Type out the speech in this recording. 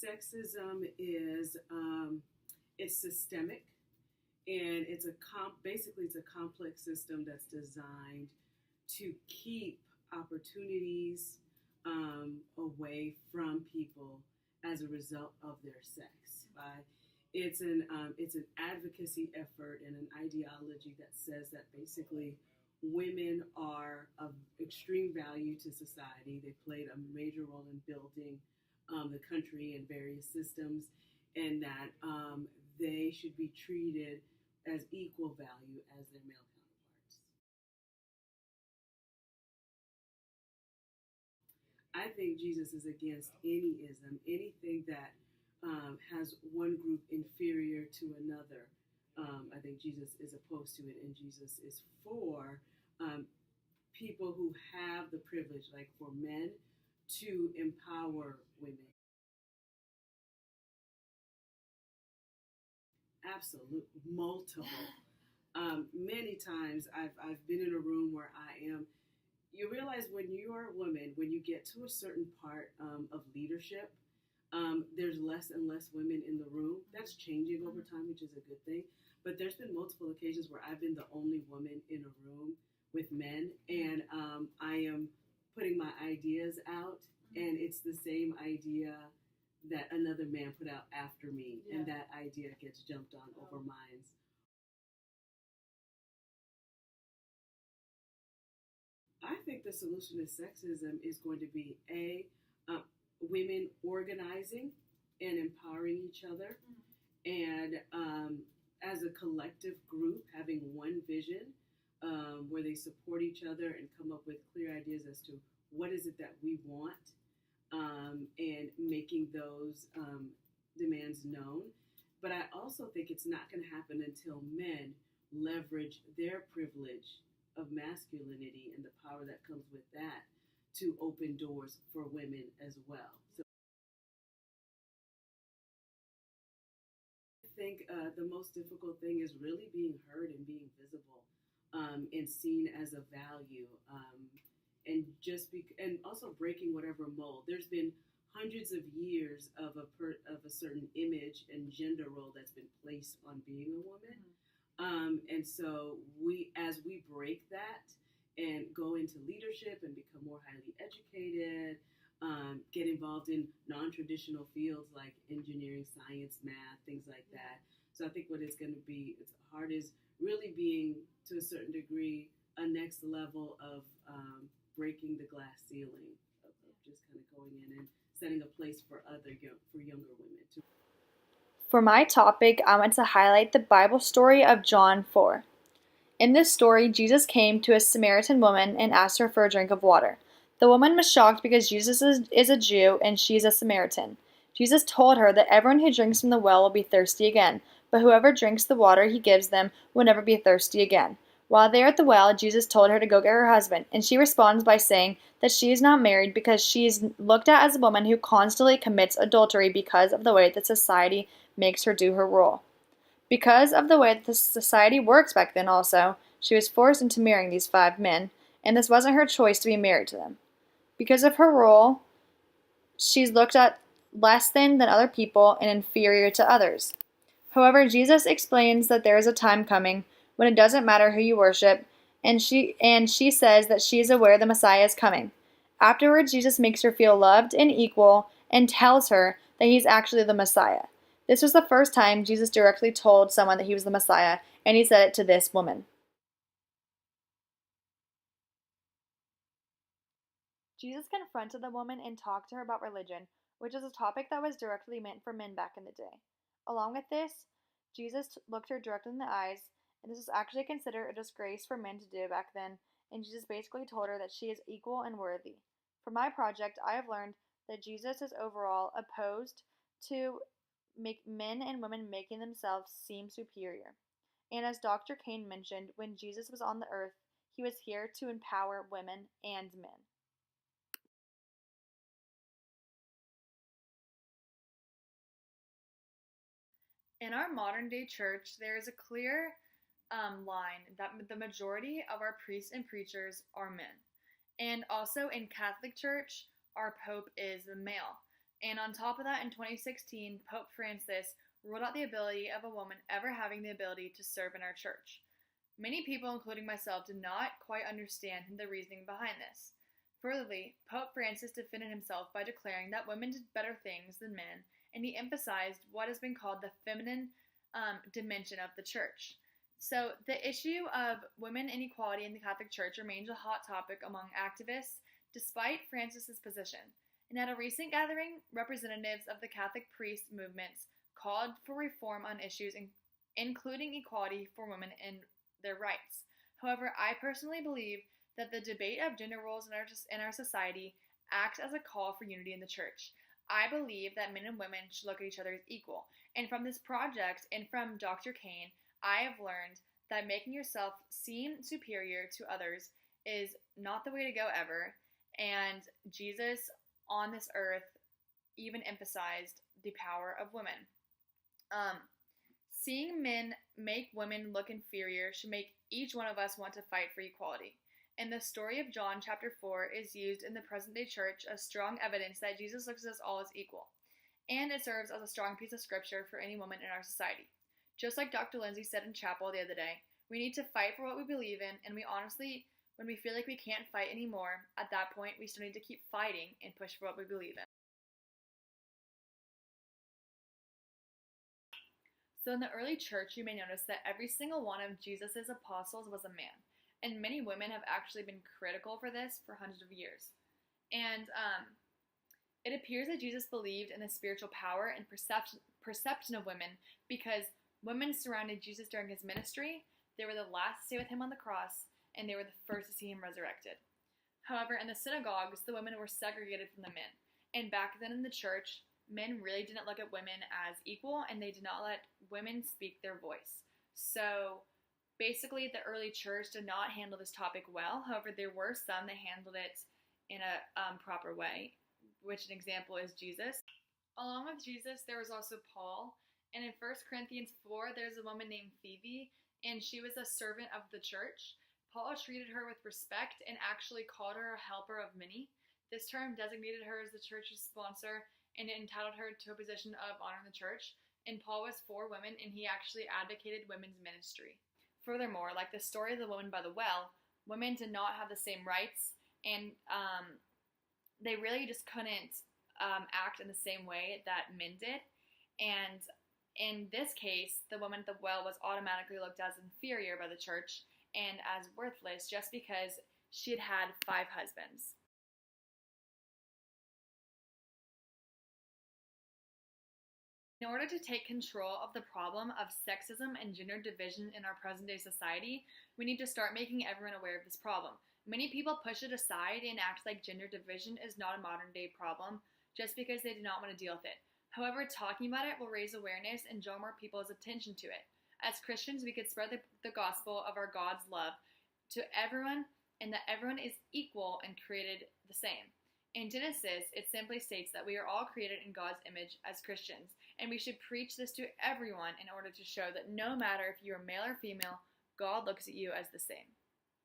sexism is it's systemic, and basically it's a complex system that's designed to keep opportunities away from people as a result of their sex. It's an advocacy effort and an ideology that says that basically women are of extreme value to society. They played a major role in building the country and various systems, and that they should be treated as equal value as their male counterparts. I think Jesus is against any ism, anything that has one group inferior to another. I think Jesus is opposed to it, and Jesus is for um, people who have the privilege, like for men, to empower women. Absolutely, multiple. Many times I've been in a room where you realize when you are a woman, when you get to a certain part of leadership, there's less and less women in the room. That's changing over time, which is a good thing. But there's been multiple occasions where I've been the only woman in a room with men, and I am putting my ideas out, and it's the same idea that another man put out after me, and that idea gets jumped on over mine. I think the solution to sexism is going to be uh, women organizing and empowering each other, and as a collective group having one vision where they support each other and come up with clear ideas as to what is it that we want, and making those demands known. But I also think it's not going to happen until men leverage their privilege of masculinity and the power that comes with that to open doors for women as well. So I think the most difficult thing is really being heard and being visible, and seen as a value, and also breaking whatever mold. There's been hundreds of years of a certain image and gender role that's been placed on being a woman. And so as we break that and go into leadership and become more highly educated, get involved in non-traditional fields like engineering, science, math, things like that. So I think what it's going to be, it's hard, is really being, to a certain degree, a next level of breaking the glass ceiling of just kind of going in and setting a place for younger women too. For my topic, I want to highlight the Bible story of John 4. In this story, Jesus came to a Samaritan woman and asked her for a drink of water. The woman was shocked because Jesus is a Jew and she is a Samaritan. Jesus told her that everyone who drinks from the well will be thirsty again, but whoever drinks the water he gives them will never be thirsty again. While they are at the well, Jesus told her to go get her husband, and she responds by saying that she is not married because she is looked at as a woman who constantly commits adultery because of the way that society makes her do her role. Because of the way that the society works back then also, she was forced into marrying these 5 men, and this wasn't her choice to be married to them. Because of her role, she's looked at less than other people and inferior to others. However, Jesus explains that there is a time coming when it doesn't matter who you worship, and she says that she is aware the Messiah is coming. Afterwards, Jesus makes her feel loved and equal and tells her that he's actually the Messiah. This was the first time Jesus directly told someone that he was the Messiah, and he said it to this woman. Jesus confronted the woman and talked to her about religion, which is a topic that was directly meant for men back in the day. Along with this, Jesus looked her directly in the eyes, and this was actually considered a disgrace for men to do back then, and Jesus basically told her that she is equal and worthy. For my project, I have learned that Jesus is overall opposed to make men and women making themselves seem superior. And as Dr. Kane mentioned, when Jesus was on the earth, he was here to empower women and men. In our modern day church, there is a clear line that the majority of our priests and preachers are men. And also in Catholic Church, our Pope is the male. And on top of that, in 2016, Pope Francis ruled out the ability of a woman ever having the ability to serve in our church. Many people, including myself, did not quite understand the reasoning behind this. Furtherly, Pope Francis defended himself by declaring that women did better things than men, and he emphasized what has been called the feminine dimension of the church. So the issue of women inequality in the Catholic Church remains a hot topic among activists, despite Francis's position. And at a recent gathering, representatives of the Catholic priest movements called for reform on issues including equality for women and their rights. However, I personally believe that the debate of gender roles in our society acts as a call for unity in the church. I believe that men and women should look at each other as equal. And from this project and from Dr. Kane, I have learned that making yourself seem superior to others is not the way to go ever. And Jesus on this earth even emphasized the power of women. Seeing men make women look inferior should make each one of us want to fight for equality. And the story of John chapter 4 is used in the present-day church as strong evidence that Jesus looks at us all as equal. And it serves as a strong piece of scripture for any woman in our society. Just like Dr. Lindsay said in chapel the other day, we need to fight for what we believe in, and we honestly, when we feel like we can't fight anymore, at that point we still need to keep fighting and push for what we believe in. So in the early church, you may notice that every single one of Jesus' apostles was a man. And many women have actually been critical for this for hundreds of years. And it appears that Jesus believed in the spiritual power and perception of women because women surrounded Jesus during his ministry. They were the last to stay with him on the cross, and they were the first to see him resurrected. However, in the synagogues, the women were segregated from the men. And back then in the church, men really didn't look at women as equal, and they did not let women speak their voice. So basically, the early church did not handle this topic well. However, there were some that handled it in a proper way, which an example is Jesus. Along with Jesus, there was also Paul. And in 1 Corinthians 4, there's a woman named Phoebe, and she was a servant of the church. Paul treated her with respect and actually called her a helper of many. This term designated her as the church's sponsor, and it entitled her to a position of honor in the church. And Paul was for women, and he actually advocated women's ministry. Furthermore, like the story of the woman by the well, women did not have the same rights, and they really just couldn't act in the same way that men did. And in this case, the woman at the well was automatically looked as inferior by the church and as worthless just because she had had 5 husbands. In order to take control of the problem of sexism and gender division in our present-day society, we need to start making everyone aware of this problem. Many people push it aside and act like gender division is not a modern-day problem just because they do not want to deal with it. However, talking about it will raise awareness and draw more people's attention to it. As Christians, we could spread the gospel of our God's love to everyone and that everyone is equal and created the same. In Genesis, it simply states that we are all created in God's image as Christians, and we should preach this to everyone in order to show that no matter if you are male or female, God looks at you as the same.